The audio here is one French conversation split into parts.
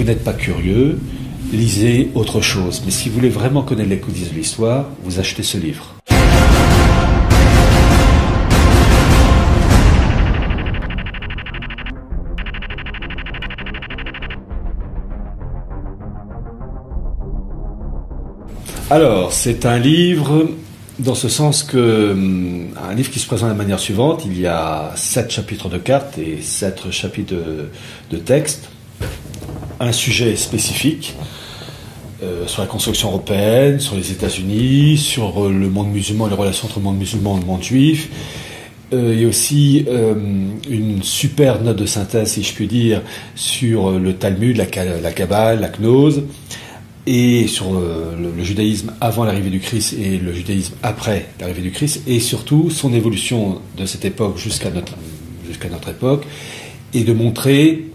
vous n'êtes pas curieux, lisez autre chose. Mais si vous voulez vraiment connaître les coulisses de l'histoire, vous achetez ce livre. Alors, c'est un livre dans ce sens que un livre qui se présente de la manière suivante. Il y a 7 chapitres de cartes et 7 chapitres de texte. Un sujet spécifique sur la construction européenne, sur les États-Unis, sur le monde musulman et les relations entre le monde musulman et le monde juif. Il y a aussi une super note de synthèse, si je puis dire, sur le Talmud, la Kabbale, la Gnose, et sur le judaïsme avant l'arrivée du Christ et le judaïsme après l'arrivée du Christ, et surtout son évolution de cette époque jusqu'à notre époque, et de montrer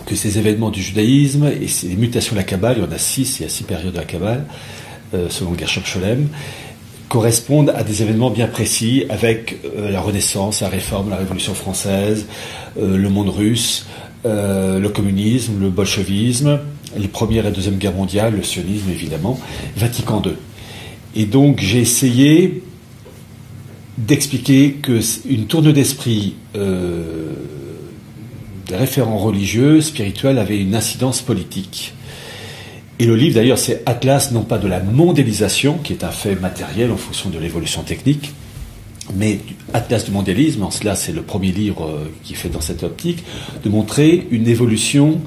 que ces événements du judaïsme et ces mutations de la Kabbale, il y en a 6, il y a 6 périodes de la Kabbale, selon Gershom Scholem, correspondent à des événements bien précis avec la Renaissance, la Réforme, la Révolution française, le monde russe, le communisme, le bolchevisme, les Première et Deuxième Guerre mondiale, le sionisme évidemment, Vatican II. Et donc j'ai essayé d'expliquer qu'une tournure d'esprit des référents religieux, spirituels, avait une incidence politique. Et le livre d'ailleurs c'est Atlas, non pas de la mondialisation, qui est un fait matériel en fonction de l'évolution technique, mais Atlas du mondialisme, en cela c'est le premier livre qui est fait dans cette optique, de montrer une évolution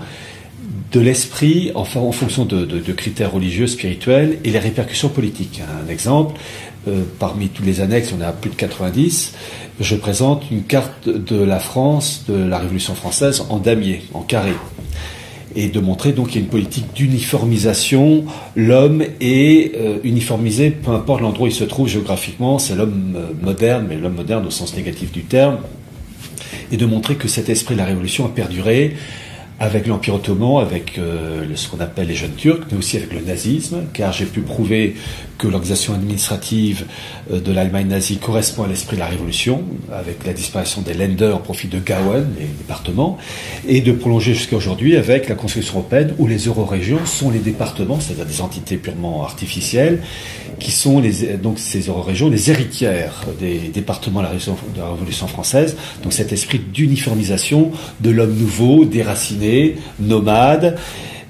de l'esprit en fonction de critères religieux, spirituels et les répercussions politiques. Un exemple, parmi tous les annexes, on a plus de 90, je présente une carte de la France, de la Révolution française en damier, en carré. Et de montrer donc qu'il y a une politique d'uniformisation, l'homme est uniformisé, peu importe l'endroit où il se trouve géographiquement, c'est l'homme moderne, mais l'homme moderne au sens négatif du terme, et de montrer que cet esprit de la Révolution a perduré avec l'Empire ottoman, avec ce qu'on appelle les jeunes Turcs, mais aussi avec le nazisme, car j'ai pu prouver que l'organisation administrative de l'Allemagne nazie correspond à l'esprit de la Révolution, avec la disparition des Länder au profit de Gauen, les départements, et de prolonger jusqu'à aujourd'hui avec la construction européenne, où les eurorégions sont les départements, c'est-à-dire des entités purement artificielles, qui sont donc ces eurorégions, les héritières des départements de la Révolution française, donc cet esprit d'uniformisation de l'homme nouveau, déraciné, nomade,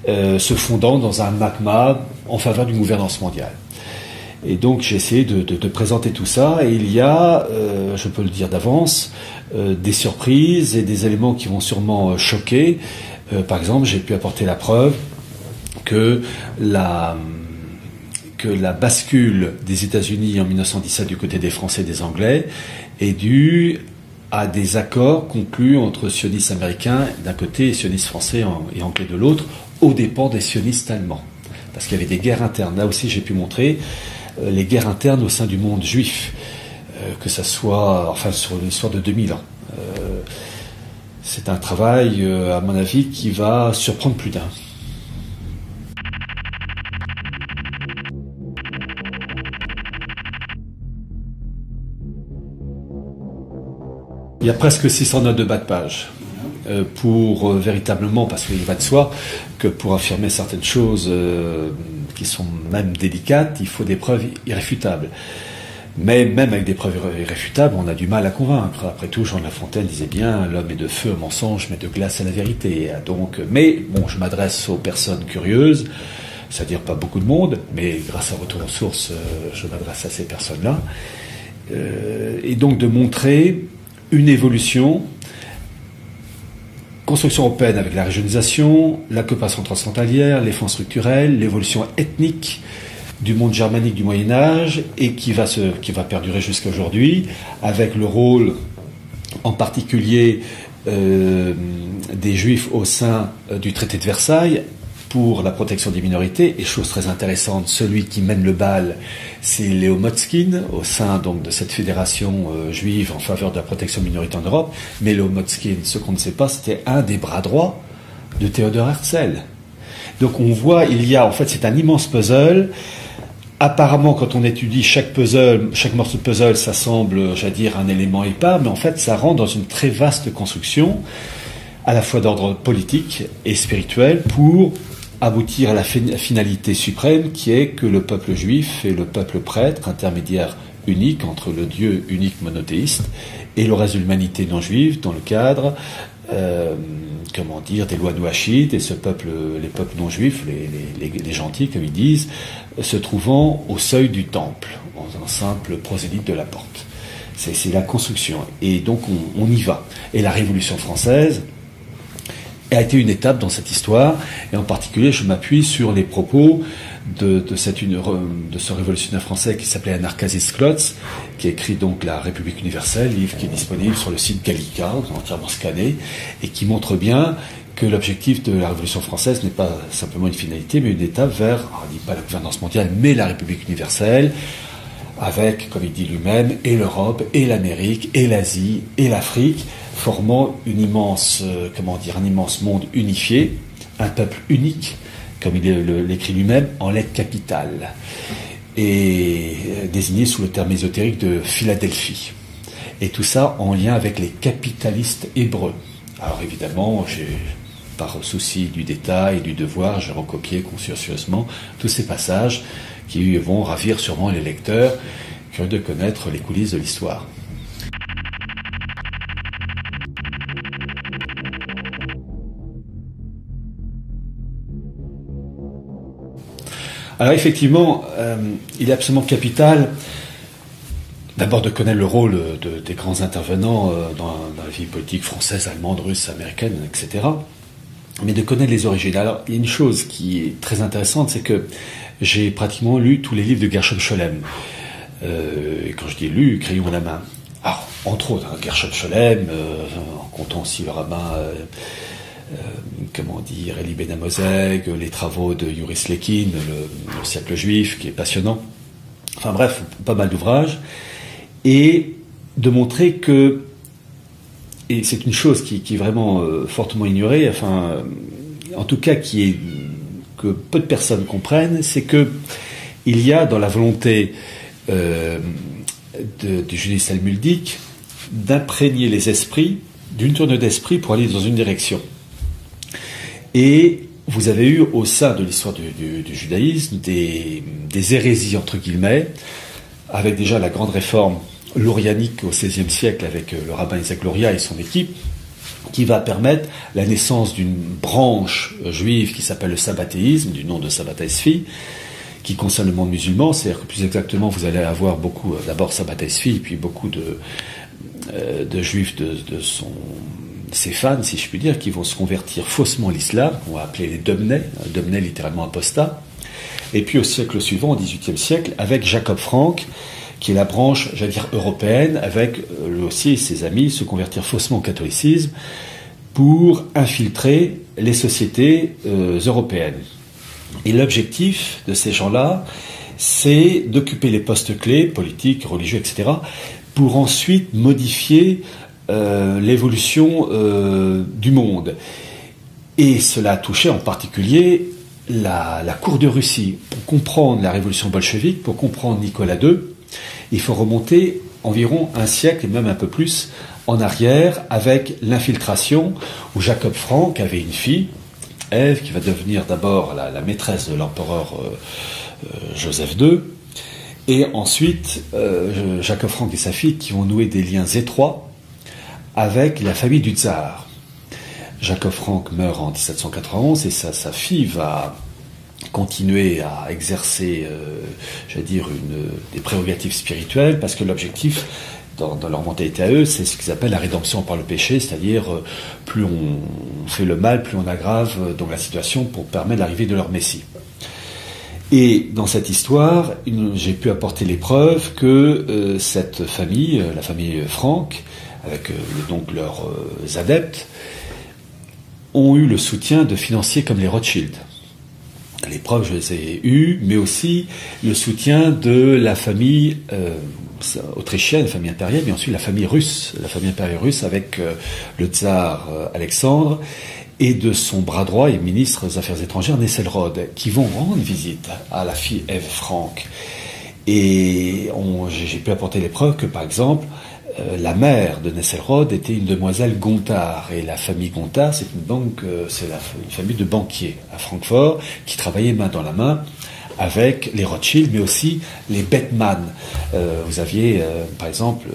se fondant dans un magma en faveur d'une gouvernance mondiale. Et donc j'ai essayé de présenter tout ça, et il y a, je peux le dire d'avance, des surprises et des éléments qui vont sûrement choquer. Par exemple, j'ai pu apporter la preuve que la bascule des États-Unis en 1917 du côté des Français et des Anglais est due à des accords conclus entre sionistes américains d'un côté et sionistes français et anglais de l'autre, aux dépens des sionistes allemands. Parce qu'il y avait des guerres internes. Là aussi, j'ai pu montrer les guerres internes au sein du monde juif, que ça soit, enfin, sur l'histoire de 2000 ans. C'est un travail, à mon avis, qui va surprendre plus d'un. Il y a presque 600 notes de bas de page pour véritablement, parce qu'il va de soi que pour affirmer certaines choses qui sont même délicates, il faut des preuves irréfutables. Mais même avec des preuves irréfutables, on a du mal à convaincre. Après tout, Jean de La Fontaine disait bien « l'homme est de feu au mensonge, mais de glace à la vérité ». Donc, mais bon, je m'adresse aux personnes curieuses, c'est-à-dire pas beaucoup de monde, mais grâce à Retour aux sources, je m'adresse à ces personnes-là. Et donc de montrer une évolution, construction européenne avec la régionalisation, la coopération transfrontalière, les fonds structurels, l'évolution ethnique du monde germanique du Moyen-Âge et qui va perdurer jusqu'à aujourd'hui, avec le rôle en particulier des Juifs au sein du traité de Versailles pour la protection des minorités. Et chose très intéressante, celui qui mène le bal, c'est Léo Motzkin, au sein donc de cette fédération juive en faveur de la protection minoritaire en Europe. Mais Léo Motzkin, ce qu'on ne sait pas, c'était un des bras droits de Théodore Herzl. Donc on voit, il y a, en fait, c'est un immense puzzle. Apparemment, quand on étudie chaque morceau de puzzle, ça semble, j'allais dire, un élément épars, mais en fait, ça rentre dans une très vaste construction. à la fois d'ordre politique et spirituel, pour aboutir à la finalité suprême, qui est que le peuple juif est le peuple prêtre, intermédiaire unique entre le Dieu unique monothéiste et le reste de l'humanité non juive, dans le cadre des lois noachites, et les peuples non juifs, les gentils, comme ils disent, se trouvant au seuil du temple, en un simple prosélyte de la porte. C'est la construction. Et donc on y va. Et la Révolution française a été une étape dans cette histoire, et en particulier je m'appuie sur les propos de ce révolutionnaire français qui s'appelait Anarkazis Klotz, qui a écrit donc La République universelle, livre qui est disponible sur le site Gallica, entièrement scanné, et qui montre bien que l'objectif de la Révolution française n'est pas simplement une finalité, mais une étape vers, on ne dit pas la gouvernance mondiale, mais la République universelle, avec, comme il dit lui-même, et l'Europe, et l'Amérique, et l'Asie, et l'Afrique, formant un immense monde unifié, un peuple unique, comme il l'écrit lui-même, en lettres capitales, et désigné sous le terme ésotérique de Philadelphie. Et tout ça en lien avec les capitalistes hébreux. Alors évidemment, par souci du détail et du devoir, j'ai recopié consciencieusement tous ces passages qui vont ravir sûrement les lecteurs curieux de connaître les coulisses de l'histoire. Alors effectivement, il est absolument capital d'abord de connaître le rôle des grands intervenants dans la vie politique française, allemande, russe, américaine, etc. Mais de connaître les origines. Alors, il y a une chose qui est très intéressante, c'est que j'ai pratiquement lu tous les livres de Gershom Scholem. Et quand je dis lu, crayon à la main. Alors, entre autres, Gershom Scholem, en comptant aussi le rabbin, Elie Ben Amozeg, les travaux de Yuris Lekin, le siècle juif, qui est passionnant. Enfin bref, pas mal d'ouvrages. Et de montrer que, et c'est une chose qui est vraiment fortement ignorée, en tout cas que peu de personnes comprennent, c'est que il y a dans la volonté du judaïsme talmudique d'imprégner les esprits d'une tournure d'esprit pour aller dans une direction. Et vous avez eu au sein de l'histoire du judaïsme des hérésies entre guillemets, avec déjà la grande réforme laurianique au XVIe siècle avec le rabbin Isaac Luria et son équipe, qui va permettre la naissance d'une branche juive qui s'appelle le sabbatéisme, du nom de Sabbatai Tzvi, qui concerne le monde musulman. C'est-à-dire que plus exactement, vous allez avoir beaucoup, d'abord Sabbatai Tzvi, puis beaucoup de juifs de ses fans, si je puis dire, qui vont se convertir faussement à l'islam, qu'on va appeler les Domnei littéralement apostats. Et puis au siècle suivant, au XVIIIe siècle, avec Jacob Frank, qui est la branche, j'allais dire, européenne, avec lui aussi et ses amis, se convertir faussement au catholicisme pour infiltrer les sociétés européennes. Et l'objectif de ces gens-là, c'est d'occuper les postes clés, politiques, religieux, etc., pour ensuite modifier l'évolution du monde. Et cela a touché en particulier la cour de Russie. Pour comprendre la révolution bolchevique, pour comprendre Nicolas II, il faut remonter environ un siècle, et même un peu plus, en arrière, avec l'infiltration, où Jacob Frank avait une fille, Ève, qui va devenir d'abord la maîtresse de l'empereur Joseph II, et ensuite Jacob Frank et sa fille qui vont nouer des liens étroits avec la famille du tsar. Jacob Frank meurt en 1791 et sa fille va continuer à exercer, des prérogatives spirituelles, parce que l'objectif, dans leur mentalité à eux, c'est ce qu'ils appellent la rédemption par le péché, c'est-à-dire plus on fait le mal, plus on aggrave donc la situation pour permettre l'arrivée de leur Messie. Et dans cette histoire, j'ai pu apporter les preuves que cette famille, la famille Frank, avec donc leurs adeptes, ont eu le soutien de financiers comme les Rothschild. Les preuves, je les ai eues, mais aussi le soutien de la famille autrichienne, la famille impériale, mais ensuite la famille impériale russe avec le tsar Alexandre et de son bras droit et ministre des Affaires étrangères Nesselrode, qui vont rendre visite à la fille Ève Frank. Et j'ai pu apporter les preuves que, par exemple, la mère de Nesselrode était une demoiselle Gontard, et la famille Gontard, c'est une famille de banquiers à Francfort qui travaillait main dans la main avec les Rothschild, mais aussi les Bethmann. Vous aviez, par exemple,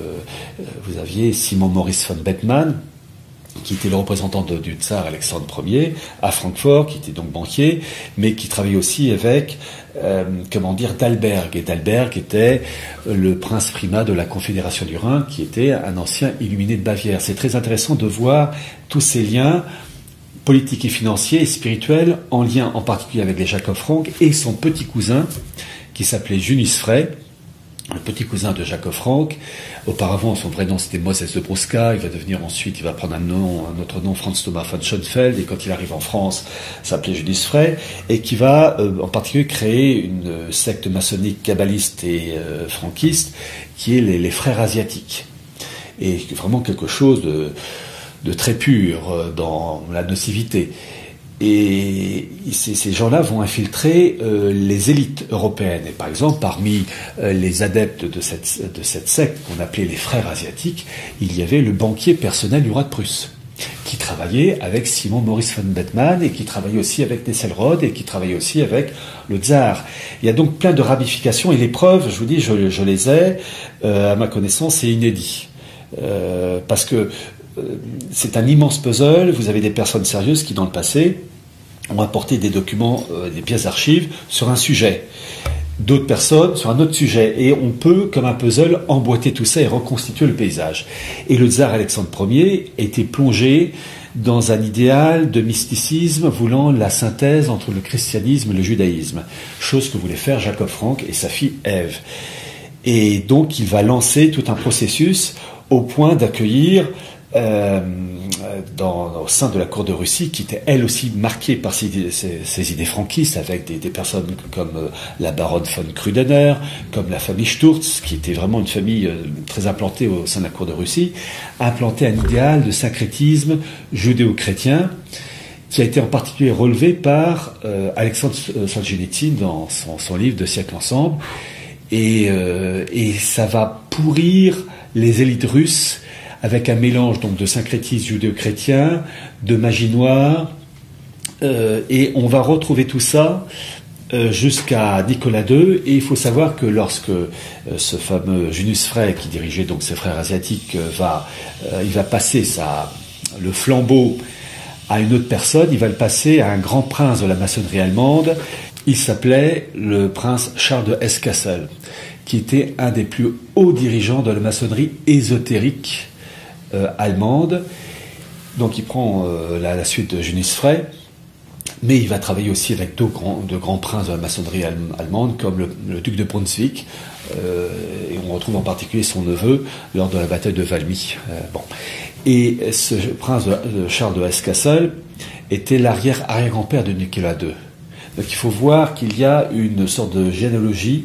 vous aviez Simon Maurice von Bethmann, qui était le représentant du tsar Alexandre Ier à Francfort, qui était donc banquier, mais qui travaillait aussi avec, Dalberg. Et Dalberg était le prince primat de la Confédération du Rhin, qui était un ancien illuminé de Bavière. C'est très intéressant de voir tous ces liens politiques et financiers et spirituels, en lien en particulier avec les Jacob Frank et son petit cousin, qui s'appelait Junius Frey, le petit cousin de Jacob Frank. Auparavant, son vrai nom c'était Moses de Broska. Il va devenir ensuite, il va prendre un autre nom, Franz Thomas von Schoenfeld. Et quand il arrive en France, s'appelait Junius Frey, et qui va en particulier créer une secte maçonnique kabbaliste et franquiste, qui est les frères asiatiques. Et vraiment quelque chose de très pur dans la nocivité. Et ces gens-là vont infiltrer les élites européennes. Et par exemple, parmi les adeptes de cette secte qu'on appelait les frères asiatiques, il y avait le banquier personnel du roi de Prusse, qui travaillait avec Simon Maurice von Bethmann, et qui travaillait aussi avec Nesselrode, et qui travaillait aussi avec le tsar. Il y a donc plein de ramifications, et les preuves, je vous dis, je les ai, à ma connaissance, c'est inédit. Parce que c'est un immense puzzle. Vous avez des personnes sérieuses qui, dans le passé, ont apporté des documents, des pièces d'archives sur un sujet. D'autres personnes sur un autre sujet. Et on peut, comme un puzzle, emboîter tout ça et reconstituer le paysage. Et le tsar Alexandre Ier était plongé dans un idéal de mysticisme voulant la synthèse entre le christianisme et le judaïsme. Chose que voulait faire Jacob Frank et sa fille Ève. Et donc, il va lancer tout un processus au point d'accueillir au sein de la cour de Russie, qui était elle aussi marquée par ces idées franquistes, avec des personnes comme la baronne von Krudener, comme la famille Sturz, qui était vraiment une famille très implantée au sein de la cour de Russie, implanté un idéal de syncrétisme judéo-chrétien, qui a été en particulier relevé par Alexandre Solzhenitsyn dans son livre de Siècle ensemble, et ça va pourrir les élites russes, avec un mélange donc de syncrétisme judéo-chrétien, de magie noire, et on va retrouver tout ça jusqu'à Nicolas II. Et il faut savoir que lorsque ce fameux Junius Frey, qui dirigeait donc ses frères asiatiques, il va passer le flambeau à une autre personne, il va le passer à un grand prince de la maçonnerie allemande. Il s'appelait le prince Charles de Hesse-Kassel, qui était un des plus hauts dirigeants de la maçonnerie ésotérique allemande. Donc il prend la suite de Junius Frey, mais il va travailler aussi avec de grands princes de la maçonnerie allemande, comme le duc de Brunswick, et on retrouve en particulier son neveu lors de la bataille de Valmy. Et ce prince de Charles de Hesse-Kassel était l'arrière-grand-père de Nicolas II. Donc il faut voir qu'il y a une sorte de généalogie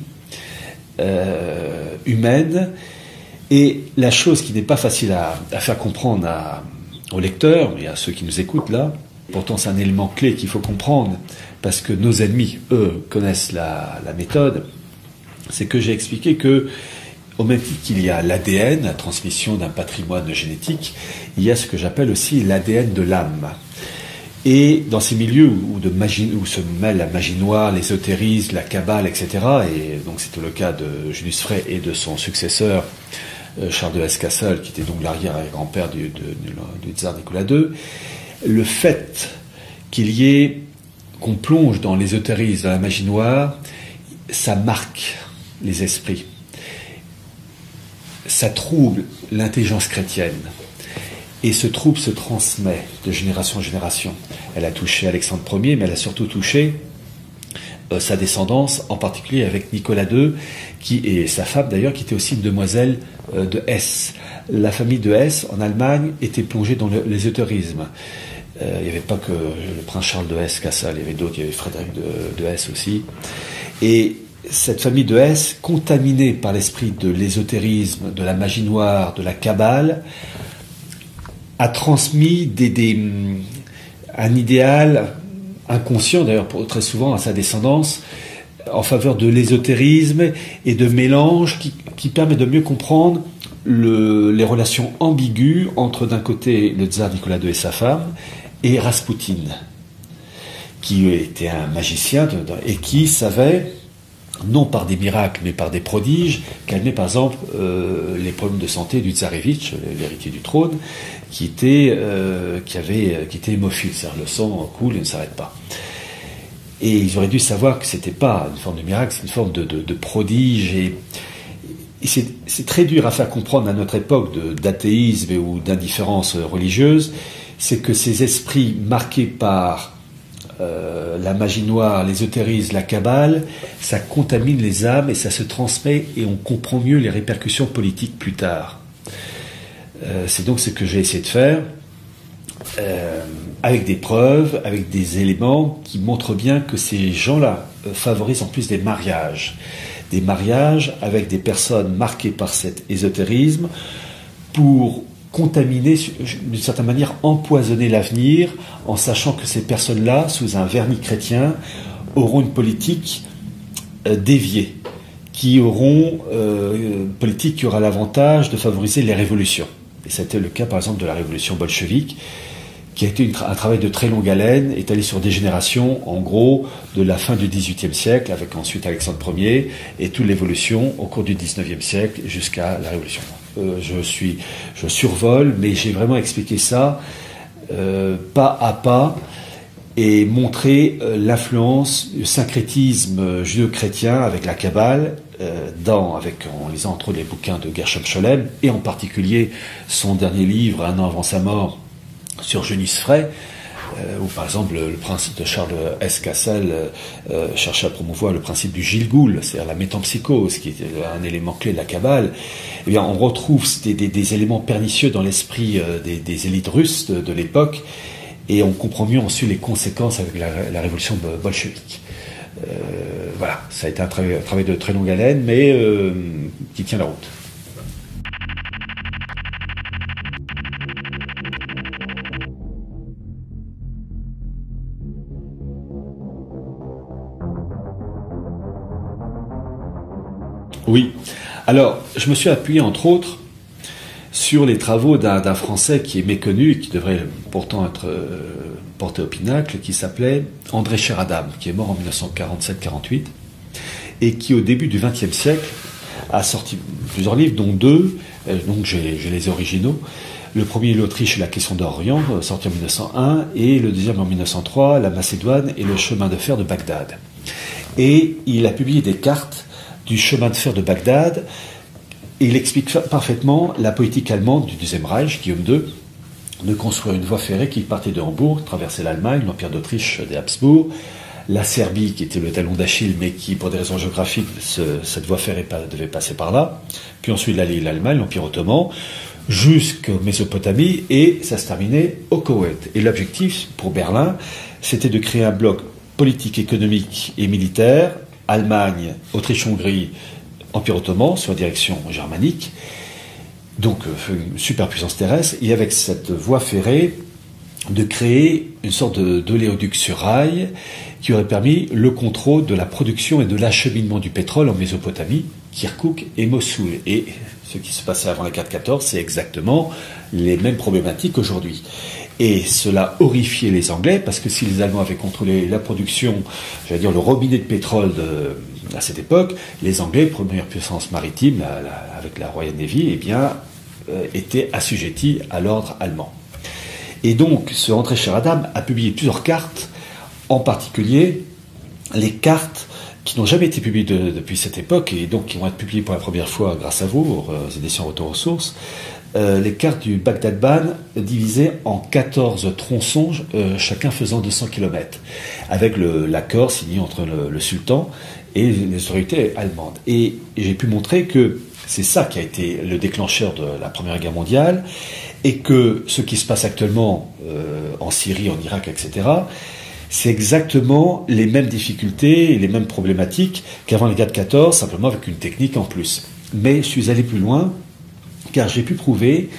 humaine. Et la chose qui n'est pas facile à faire comprendre aux lecteurs, et à ceux qui nous écoutent là, pourtant c'est un élément clé qu'il faut comprendre, parce que nos ennemis, eux, connaissent la méthode, c'est que j'ai expliqué que, au même titre qu'il y a l'ADN, la transmission d'un patrimoine génétique, il y a ce que j'appelle aussi l'ADN de l'âme. Et dans ces milieux où se mêlent la magie noire, l'ésotérisme, la kabbale, etc., et donc c'était le cas de Junius Frey et de son successeur, Charles de Hesse-Kassel, qui était donc l'arrière-grand-père du tsar Nicolas II, le fait qu'on plonge dans l'ésotérisme, dans la magie noire, ça marque les esprits. Ça trouble l'intelligence chrétienne. Et ce trouble se transmet de génération en génération. Elle a touché Alexandre Ier, mais elle a surtout touché sa descendance, en particulier avec Nicolas II, et sa femme d'ailleurs, qui était aussi une demoiselle de Hesse. La famille de Hesse, en Allemagne, était plongée dans l'ésotérisme. Il n'y avait pas que le prince Charles de Hesse-Kassel, il y avait d'autres, il y avait Frédéric de Hesse aussi. Et cette famille de Hesse, contaminée par l'esprit de l'ésotérisme, de la magie noire, de la kabbale, a transmis un idéal inconscient, d'ailleurs très souvent à sa descendance, en faveur de l'ésotérisme et de mélange qui permet de mieux comprendre les relations ambiguës entre d'un côté le tsar Nicolas II et sa femme et Raspoutine, qui était un magicien et qui savait, non par des miracles mais par des prodiges, calmer par exemple les problèmes de santé du tsarevitch, l'héritier du trône, qui était hémophile, c'est-à-dire le sang coule et ne s'arrête pas. Et ils auraient dû savoir que c'était pas une forme de miracle, c'est une forme de prodige. Et c'est très dur à faire comprendre à notre époque d'athéisme ou d'indifférence religieuse, c'est que ces esprits marqués par la magie noire, l'ésotérisme, la kabbale, ça contamine les âmes et ça se transmet et on comprend mieux les répercussions politiques plus tard. C'est donc ce que j'ai essayé de faire, avec des preuves, avec des éléments qui montrent bien que ces gens-là favorisent en plus des mariages avec des personnes marquées par cet ésotérisme pour contaminer, d'une certaine manière, empoisonner l'avenir en sachant que ces personnes-là, sous un vernis chrétien, auront une politique déviée, qui aura l'avantage de favoriser les révolutions. Et c'était le cas, par exemple, de la révolution bolchevique, qui a été un travail de très longue haleine, étalé sur des générations, en gros, de la fin du XVIIIe siècle, avec ensuite Alexandre Ier, et toute l'évolution au cours du XIXe siècle jusqu'à la Révolution. Je survole, mais j'ai vraiment expliqué ça pas à pas, et montré l'influence du syncrétisme judéo-chrétien avec la Kabbale, en lisant entre autres les bouquins de Gershom Scholem, et en particulier son dernier livre, un an avant sa mort, sur Genis Frey, où par exemple le principe de Charles S. Cassel cherche à promouvoir le principe du Gilgoul, c'est-à-dire la métempsychose, qui est un élément clé de la Kabbale. Eh bien, on retrouve des éléments pernicieux dans l'esprit des élites russes de l'époque, et on comprend mieux ensuite les conséquences avec la révolution bolchevique. Voilà, ça a été un travail de très longue haleine, mais qui tient la route. Oui. Alors, je me suis appuyé, entre autres, sur les travaux d'un Français qui est méconnu et qui devrait pourtant être porté au pinacle, qui s'appelait André Cher-Adam, qui est mort en 1947-48, et qui, au début du XXe siècle, a sorti plusieurs livres, dont deux, donc j'ai les originaux. Le premier, l'Autriche et la question d'Orient, sorti en 1901, et le deuxième en 1903, la Macédoine et le chemin de fer de Bagdad. Et il a publié des cartes du chemin de fer de Bagdad, et il explique parfaitement la politique allemande du Deuxième Reich, Guillaume II, de construire une voie ferrée qui partait de Hambourg, traversait l'Allemagne, l'Empire d'Autriche des Habsbourg, la Serbie qui était le talon d'Achille, mais qui, pour des raisons géographiques, cette voie ferrée devait passer par là, puis ensuite l'Allemagne, l'Empire ottoman, jusqu'en Mésopotamie, et ça se terminait au Koweït. Et l'objectif, pour Berlin, c'était de créer un bloc politique, économique et militaire, Allemagne, Autriche-Hongrie, Empire ottoman, sur la direction germanique, donc une superpuissance terrestre, et avec cette voie ferrée, de créer une sorte d'oléoduc sur rail qui aurait permis le contrôle de la production et de l'acheminement du pétrole en Mésopotamie, Kirkouk et Mossoul. Et ce qui se passait avant la guerre de 14, c'est exactement les mêmes problématiques qu'aujourd'hui. Et cela horrifiait les Anglais, parce que si les Allemands avaient contrôlé la production, j'allais dire le robinet de pétrole à cette époque, les Anglais, première puissance maritime, avec la Royal Navy, eh bien, étaient assujettis à l'ordre allemand. Et donc, ce André Cher-Adam a publié plusieurs cartes, en particulier les cartes qui n'ont jamais été publiées depuis cette époque, et donc qui vont être publiées pour la première fois grâce à vous, aux éditions Retour aux Sources, les cartes du Bagdad-Ban divisées en 14 tronçons, chacun faisant 200 km, avec l'accord signé entre le sultan et les autorités allemandes. Et j'ai pu montrer que c'est ça qui a été le déclencheur de la Première Guerre mondiale, et que ce qui se passe actuellement en Syrie, en Irak, etc., c'est exactement les mêmes difficultés et les mêmes problématiques qu'avant la guerre de 14, simplement avec une technique en plus. Mais je suis allé plus loin, car j'ai pu prouver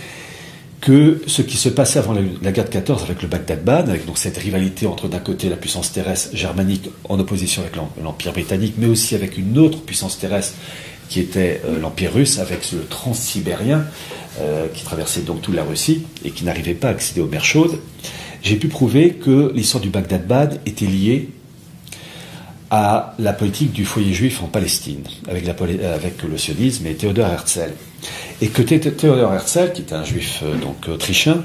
que ce qui se passait avant la guerre de 14 avec le Bagdad-Ban, avec donc cette rivalité entre d'un côté la puissance terrestre germanique en opposition avec l'Empire britannique, mais aussi avec une autre puissance terrestre qui était l'Empire russe avec le transsibérien qui traversait donc toute la Russie et qui n'arrivait pas à accéder aux mers chaudes, j'ai pu prouver que l'histoire du Bagdad-Bad était liée à la politique du foyer juif en Palestine, avec le sionisme et Theodor Herzl. Et que Theodor Herzl, qui était un juif donc autrichien,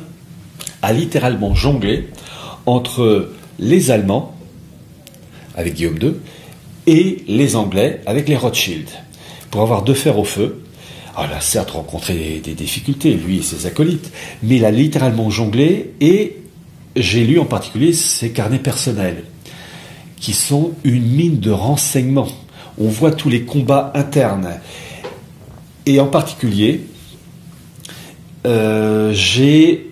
a littéralement jonglé entre les Allemands, avec Guillaume II, et les Anglais, avec les Rothschild, pour avoir deux fers au feu. Alors, il a certes rencontré des difficultés, lui et ses acolytes, mais il a littéralement jonglé, et j'ai lu en particulier ses carnets personnels, qui sont une mine de renseignements. On voit tous les combats internes. Et en particulier, j'ai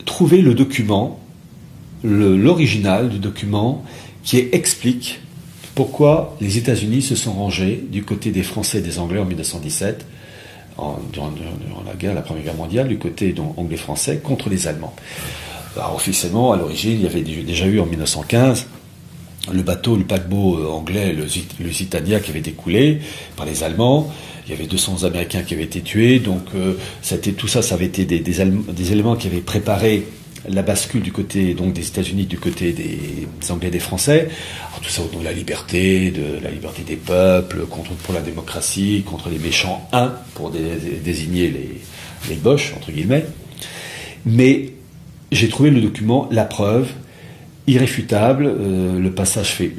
trouvé le document, l'original du document, qui explique pourquoi les États-Unis se sont rangés du côté des Français et des Anglais en 1917, durant la Première Guerre mondiale, du côté anglais-français, contre les Allemands. Alors, officiellement, à l'origine, il y avait déjà eu en 1915 le paquebot anglais, le Lusitania, qui avait été coulé par les Allemands. Il y avait 200 Américains qui avaient été tués. Donc, tout ça avait été des éléments qui avaient préparé la bascule du côté donc des États-Unis, du côté des Anglais et des Français. Alors, tout ça au nom de la liberté des peuples, pour la démocratie, contre les méchants pour désigner les Boches, entre guillemets. Mais j'ai trouvé le document, la preuve, irréfutable, le passage fait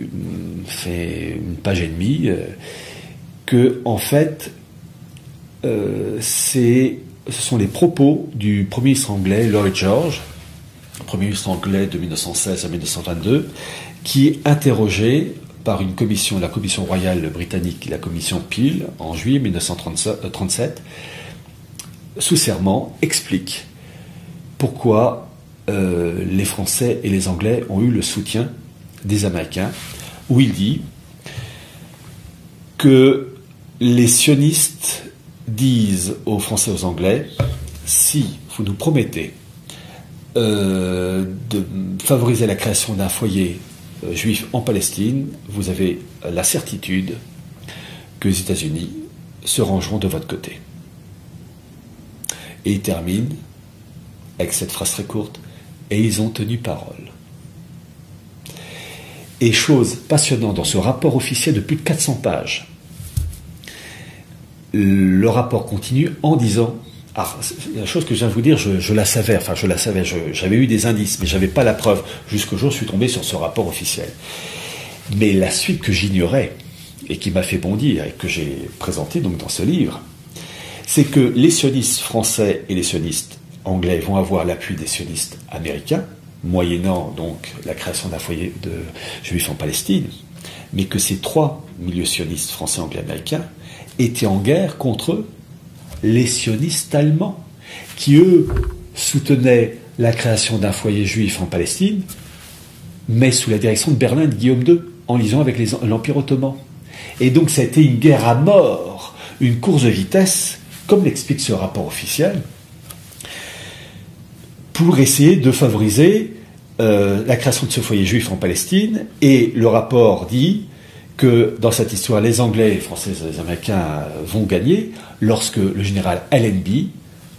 une page et demie, que en fait, ce sont les propos du Premier ministre anglais Lloyd George, Premier ministre anglais de 1916 à 1922, qui est interrogé par une commission, la commission royale britannique, la commission Peel, en juillet 1937, sous serment, explique pourquoi les Français et les Anglais ont eu le soutien des Américains, où il dit que les sionistes disent aux Français et aux Anglais: si vous nous promettez de favoriser la création d'un foyer juif en Palestine, vous avez la certitude que les États-Unis se rangeront de votre côté. Et il termine avec cette phrase très courte: et ils ont tenu parole. Et chose passionnante dans ce rapport officiel de plus de 400 pages, le rapport continue en disant, la chose que je viens de vous dire, je la savais, j'avais eu des indices, mais je n'avais pas la preuve, jusqu'au jour où je suis tombé sur ce rapport officiel. Mais la suite que j'ignorais, et qui m'a fait bondir, et que j'ai présenté donc dans ce livre, c'est que les sionistes français et les sionistes anglais vont avoir l'appui des sionistes américains, moyennant donc la création d'un foyer de juifs en Palestine, mais que ces trois milieux sionistes, français, anglais, américains, étaient en guerre contre les sionistes allemands, qui eux soutenaient la création d'un foyer juif en Palestine, mais sous la direction de Berlin et de Guillaume II, en liaison avec l'Empire ottoman. Et donc ça a été une guerre à mort, une course de vitesse, comme l'explique ce rapport officiel, pour essayer de favoriser la création de ce foyer juif en Palestine. Et le rapport dit que dans cette histoire, les Anglais, les Français et les Américains vont gagner lorsque le général Allenby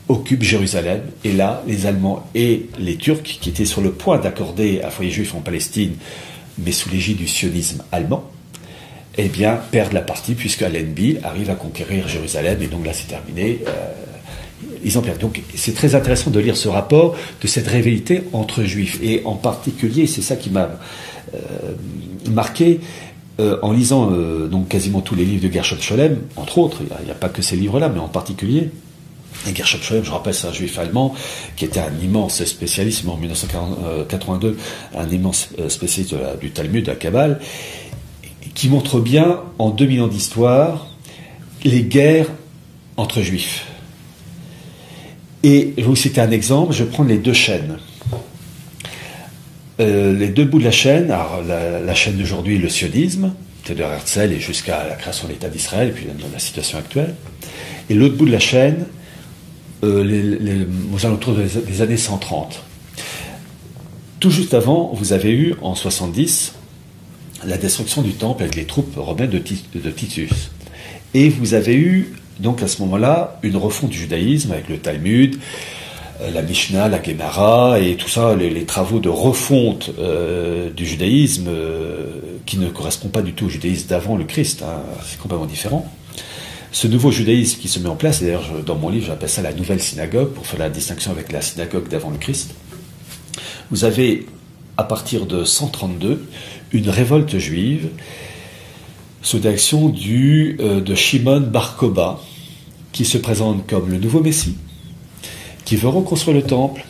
occupe Jérusalem. Et là, les Allemands et les Turcs, qui étaient sur le point d'accorder un foyer juif en Palestine, mais sous l'égide du sionisme allemand, eh bien, perdent la partie, puisque Allenby arrive à conquérir Jérusalem. Et donc là, c'est terminé. Ils ont perdu. Donc c'est très intéressant de lire ce rapport, de cette rivalité entre juifs. Et en particulier, c'est ça qui m'a marqué, en lisant donc quasiment tous les livres de Gershom Scholem, entre autres, il n'y a pas que ces livres-là, mais en particulier. Et Gershom Scholem, je rappelle, c'est un juif allemand qui était un immense spécialiste, en 1982, un immense spécialiste du Talmud, de la Kabbale, qui montre bien, en 2000 ans d'histoire, les guerres entre juifs. Et je vais vous citer un exemple, je vais prendre les deux chaînes. Les deux bouts de la chaîne, alors la chaîne d'aujourd'hui, le sionisme, Theodor Herzl, et jusqu'à la création de l'État d'Israël, et puis dans la situation actuelle. Et l'autre bout de la chaîne, aux alentours des années 130. Tout juste avant, vous avez eu, en 70, la destruction du temple avec les troupes romaines de Titus. Et vous avez eu, donc à ce moment-là, une refonte du judaïsme avec le Talmud, la Mishnah, la Gemara et tout ça, les travaux de refonte du judaïsme qui ne correspond pas du tout au judaïsme d'avant le Christ, hein, c'est complètement différent. Ce nouveau judaïsme qui se met en place, et d'ailleurs dans mon livre j'appelle ça la nouvelle synagogue, pour faire la distinction avec la synagogue d'avant le Christ, vous avez à partir de 132 une révolte juive sous direction de Shimon Bar Kokhba, qui se présente comme le nouveau Messie, qui veut reconstruire le temple,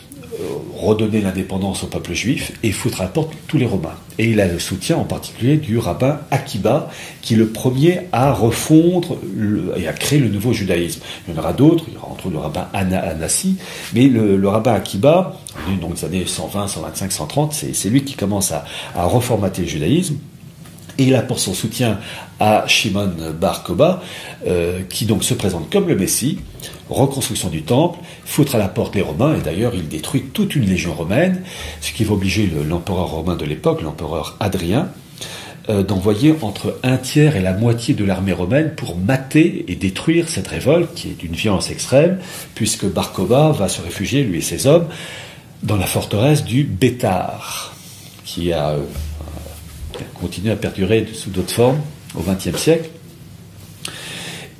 redonner l'indépendance au peuple juif et foutre à la porte tous les Romains. Et il a le soutien en particulier du rabbin Akiba, qui est le premier à refondre et à créer le nouveau judaïsme. Il y en aura d'autres, il y aura entre autres le rabbin Anassi, mais le rabbin Akiba, donc les années 120, 125, 130, c'est lui qui commence à reformater le judaïsme. Et il apporte son soutien à Shimon Bar Kokhba, qui donc se présente comme le Messie, reconstruction du temple, foutre à la porte les Romains, et d'ailleurs il détruit toute une légion romaine, ce qui va obliger l'empereur romain de l'époque, l'empereur Hadrien, d'envoyer entre un tiers et la moitié de l'armée romaine pour mater et détruire cette révolte, qui est d'une violence extrême, puisque Bar Kokhba va se réfugier, lui et ses hommes, dans la forteresse du Bétar, qui a continué à perdurer sous d'autres formes au XXe siècle.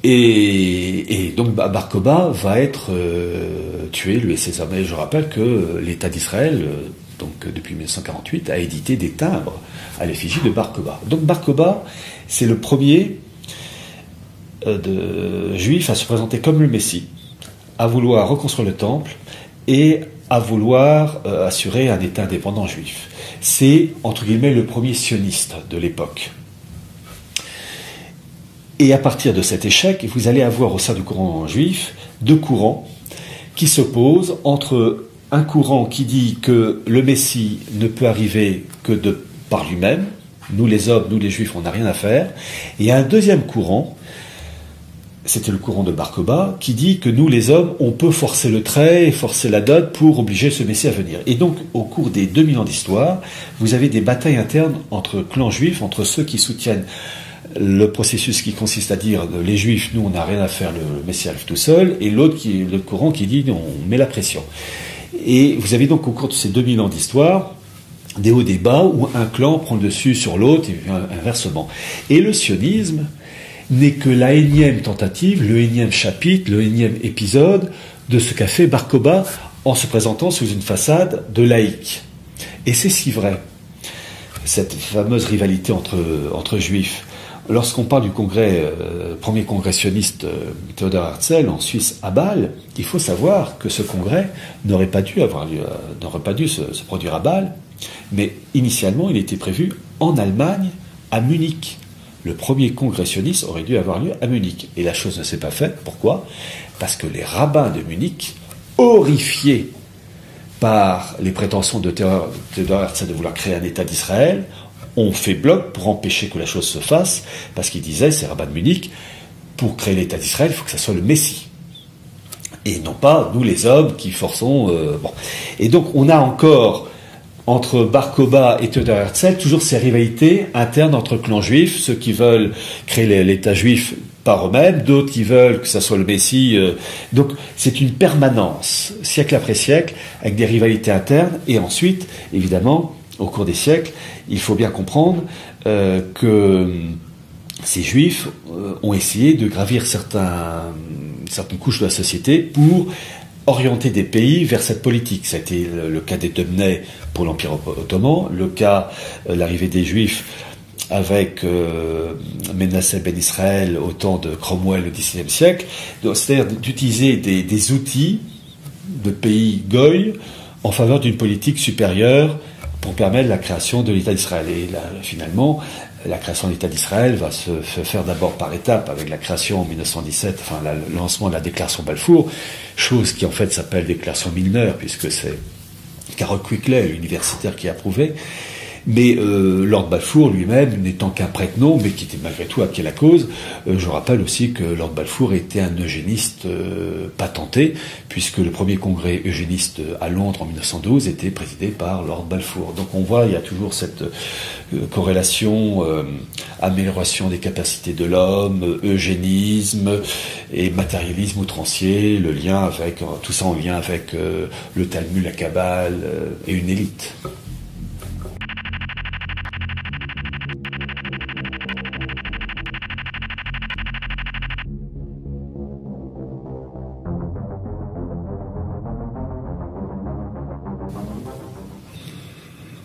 Et donc Bar Kokhba va être tué, lui et ses hommes. Et je rappelle que l'État d'Israël, donc depuis 1948, a édité des timbres à l'effigie de Bar Kokhba. Donc Bar Kokhba, c'est le premier juif à se présenter comme le Messie, à vouloir reconstruire le temple et à vouloir assurer un État indépendant juif. C'est, entre guillemets, le premier sioniste de l'époque. Et à partir de cet échec, vous allez avoir au sein du courant juif deux courants qui s'opposent, entre un courant qui dit que le Messie ne peut arriver que par lui-même, nous les hommes, nous les juifs, on n'a rien à faire, et un deuxième courant, c'était le courant de Bar Kokhba, qui dit que nous, les hommes, on peut forcer le trait et forcer la dot pour obliger ce Messie à venir. Et donc, au cours des 2000 ans d'histoire, vous avez des batailles internes entre clans juifs, entre ceux qui soutiennent le processus qui consiste à dire les juifs, nous, on n'a rien à faire, le Messie arrive tout seul, et le courant qui dit on met la pression. Et vous avez donc, au cours de ces 2000 ans d'histoire, des hauts, des bas, où un clan prend le dessus sur l'autre, et inversement. Et le sionisme n'est que la énième tentative, le énième chapitre, le énième épisode de ce qu'a fait Bar Kokhba en se présentant sous une façade de laïc. Et c'est si vrai, cette fameuse rivalité entre juifs. Lorsqu'on parle du premier congrès sioniste Theodor Herzl en Suisse à Bâle, il faut savoir que ce congrès n'aurait pas dû se produire à Bâle, mais initialement il était prévu en Allemagne, à Munich. Le premier congrès sioniste aurait dû avoir lieu à Munich. Et la chose ne s'est pas faite. Pourquoi ? Parce que les rabbins de Munich, horrifiés par les prétentions de Theodor Herzl de vouloir créer un État d'Israël, ont fait bloc pour empêcher que la chose se fasse, parce qu'ils disaient, ces rabbins de Munich, pour créer l'État d'Israël, il faut que ça soit le Messie. Et non pas nous les hommes qui forçons... bon. Et donc on a encore... entre Bar Kokhba et Theodor Herzl, toujours ces rivalités internes entre clans juifs, ceux qui veulent créer l'État juif par eux-mêmes, d'autres qui veulent que ça soit le Messie. Donc c'est une permanence, siècle après siècle, avec des rivalités internes, et ensuite, évidemment, au cours des siècles, il faut bien comprendre que ces juifs ont essayé de gravir certaines couches de la société pour orienter des pays vers cette politique. Ça a été le cas des Temnais pour l'Empire ottoman, le cas, l'arrivée des Juifs avec Menasseh ben Israël au temps de Cromwell au XIXe siècle, c'est-à-dire d'utiliser des outils de pays goy en faveur d'une politique supérieure pour permettre la création de l'État d'Israël. Et là, finalement, la création de l'État d'Israël va se faire d'abord par étapes, avec la création en 1917, enfin le lancement de la déclaration Balfour, chose qui en fait s'appelle déclaration Milner, puisque c'est Carol Quigley, l'universitaire, qui a approuvé. Mais Lord Balfour lui-même, n'étant qu'un prête-nom, mais qui était malgré tout à pied la cause, je rappelle aussi que Lord Balfour était un eugéniste patenté, puisque le premier congrès eugéniste à Londres en 1912 était présidé par Lord Balfour. Donc on voit, il y a toujours cette corrélation, amélioration des capacités de l'homme, eugénisme et matérialisme outrancier, le lien avec, tout ça en lien avec le Talmud, la Kabbale et une élite.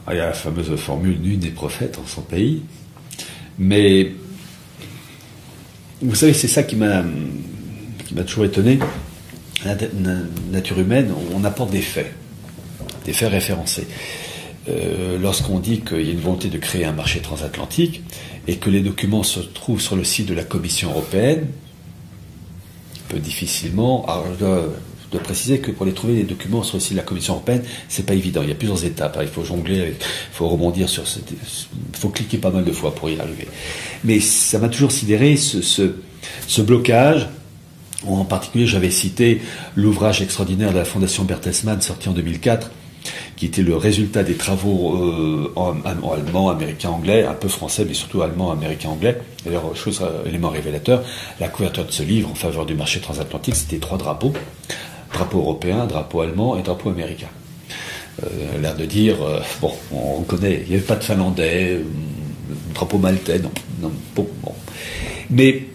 Il y a la fameuse formule nul n'est prophète en son pays, mais vous savez, c'est ça qui m'a toujours étonné. La nature humaine, on apporte des faits référencés. Lorsqu'on dit qu'il y a une volonté de créer un marché transatlantique et que les documents se trouvent sur le site de la Commission européenne, on peut difficilement. Alors, je dois préciser que pour les trouver, les documents sur le site de la Commission européenne, c'est pas évident. Il y a plusieurs étapes. Il faut jongler, il faut rebondir sur il faut cliquer pas mal de fois pour y arriver. Mais ça m'a toujours sidéré ce blocage. En particulier, j'avais cité l'ouvrage extraordinaire de la Fondation Bertelsmann sorti en 2004, qui était le résultat des travaux en allemand, américain, anglais, un peu français, mais surtout allemand, américain, anglais. D'ailleurs, élément révélateur, la couverture de ce livre en faveur du marché transatlantique, c'était 3 drapeaux. Drapeau européen, drapeau allemand et drapeau américain. L'air de dire, bon, on connaît, il n'y avait pas de finlandais, drapeau maltais, non, bon. Mais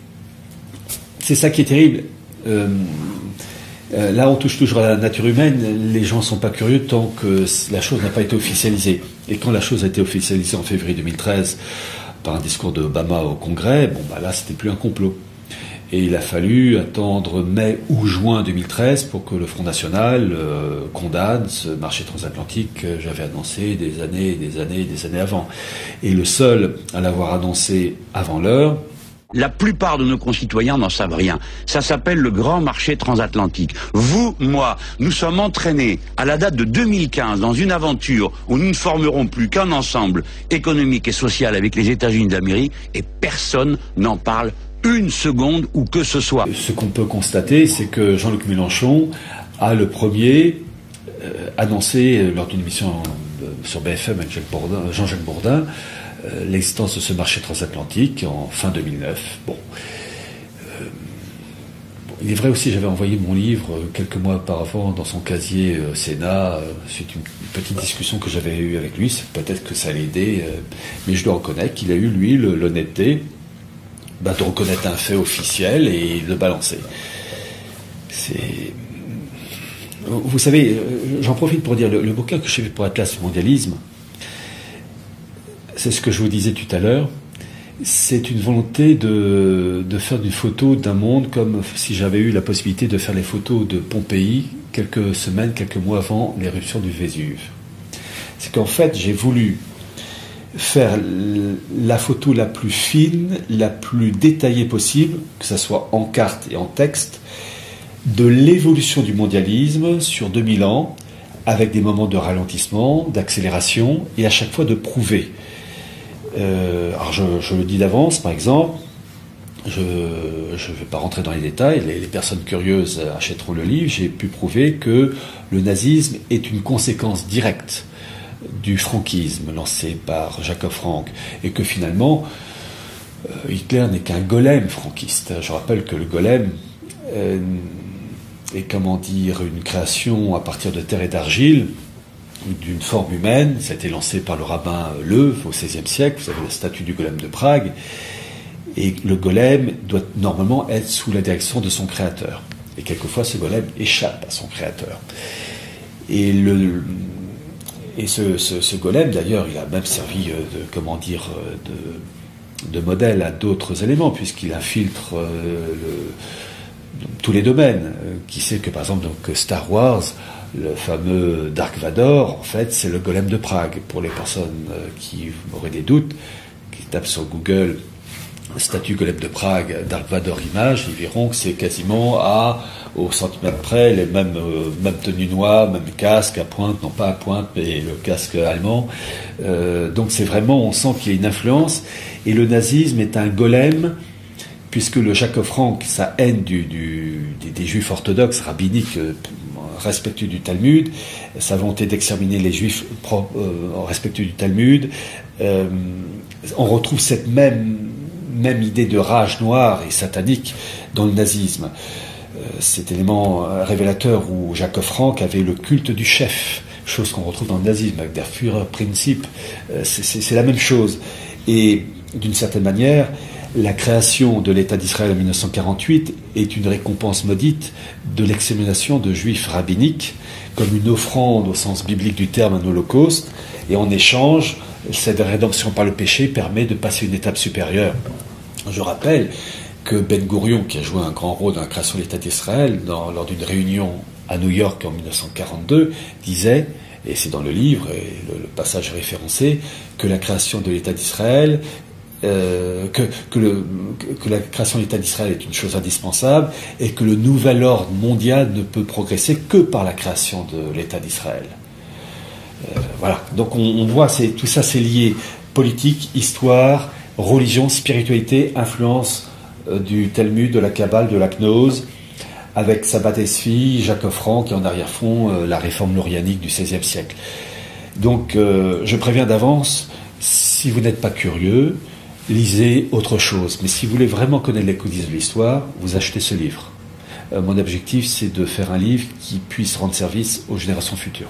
c'est ça qui est terrible. Là, on touche toujours à la nature humaine. Les gens ne sont pas curieux tant que la chose n'a pas été officialisée. Et quand la chose a été officialisée en février 2013 par un discours d'Obama au Congrès, bon, bah là, c'était plus un complot. Et il a fallu attendre mai ou juin 2013 pour que le Front National condamne ce marché transatlantique que j'avais annoncé des années avant. Et le seul à l'avoir annoncé avant l'heure. La plupart de nos concitoyens n'en savent rien. Ça s'appelle le grand marché transatlantique. Vous, moi, nous sommes entraînés à la date de 2015 dans une aventure où nous ne formerons plus qu'un ensemble économique et social avec les États-Unis d'Amérique et personne n'en parle une seconde ou que ce soit. Ce qu'on peut constater, c'est que Jean-Luc Mélenchon a le premier annoncé lors d'une émission sur BFM avec Jean-Jacques Bourdin l'existence de ce marché transatlantique en fin 2009. Bon. Il est vrai aussi, j'avais envoyé mon livre quelques mois auparavant dans son casier Sénat, suite à une petite discussion que j'avais eue avec lui, peut-être que ça allait aider, mais je dois reconnaître qu'il a eu, lui, l'honnêteté de reconnaître un fait officiel et de le balancer. Vous savez, j'en profite pour dire, le bouquin que j'ai fait pour Atlas du mondialisme, c'est ce que je vous disais tout à l'heure, c'est une volonté de faire une photo d'un monde comme si j'avais eu la possibilité de faire les photos de Pompéi quelques semaines, quelques mois avant l'éruption du Vésuve. C'est qu'en fait, j'ai voulu faire la photo la plus fine, la plus détaillée possible, que ce soit en carte et en texte, de l'évolution du mondialisme sur 2000 ans, avec des moments de ralentissement, d'accélération, et à chaque fois de prouver. Alors je le dis d'avance, par exemple, je ne vais pas rentrer dans les détails, les personnes curieuses achèteront le livre, j'ai pu prouver que le nazisme est une conséquence directe du franquisme lancé par Jacob Frank, et que finalement Hitler n'est qu'un golem franquiste. Je rappelle que le golem est, comment dire, une création à partir de terre et d'argile, d'une forme humaine. Ça a été lancé par le rabbin Leuve au XVIe siècle. Vous avez la statue du golem de Prague, et le golem doit normalement être sous la direction de son créateur, et quelquefois ce golem échappe à son créateur. Et ce golem, d'ailleurs, il a même servi de modèle à d'autres éléments, puisqu'il infiltre tous les domaines. Qui sait que, par exemple, donc, Star Wars, le fameux Dark Vador, en fait, c'est le golem de Prague. Pour les personnes qui auraient des doutes, qui tapent sur Google statue Golem de Prague, Dark Vador Image, ils verront que c'est quasiment au centimètre près, les mêmes tenues noires, même casque à pointe, non pas à pointe, mais le casque allemand. Donc c'est vraiment, on sent qu'il y a une influence. Et le nazisme est un golem, puisque le Jacob Frank, sa haine des juifs orthodoxes, rabbiniques, respectueux du Talmud, sa volonté d'exterminer les juifs respectueux du Talmud, on retrouve cette même idée de rage noire et satanique dans le nazisme. Cet élément révélateur où Jacob Frank avait le culte du chef, chose qu'on retrouve dans le nazisme avec der Führerprinzip, c'est la même chose. Et d'une certaine manière, la création de l'État d'Israël en 1948 est une récompense maudite de l'extermination de juifs rabbiniques comme une offrande au sens biblique du terme, un holocauste, et en échange, cette rédemption par le péché permet de passer une étape supérieure. Je rappelle que Ben Gourion, qui a joué un grand rôle dans la création de l'État d'Israël, lors d'une réunion à New York en 1942, disait, et c'est dans le livre, et le passage référencé, que la création de l'État d'Israël, que la création de l'État d'Israël est une chose indispensable, et que le nouvel ordre mondial ne peut progresser que par la création de l'État d'Israël. Voilà, donc on voit, tout ça c'est lié, politique, histoire, religion, spiritualité, influence du Talmud, de la Kabbale, de la gnose, avec Sabbat Esfi, Jacob Frank et en arrière-fond la réforme lorianique du XVIe siècle. Donc je préviens d'avance, si vous n'êtes pas curieux, lisez autre chose. Mais si vous voulez vraiment connaître les coulisses de l'histoire, vous achetez ce livre. Mon objectif, c'est de faire un livre qui puisse rendre service aux générations futures.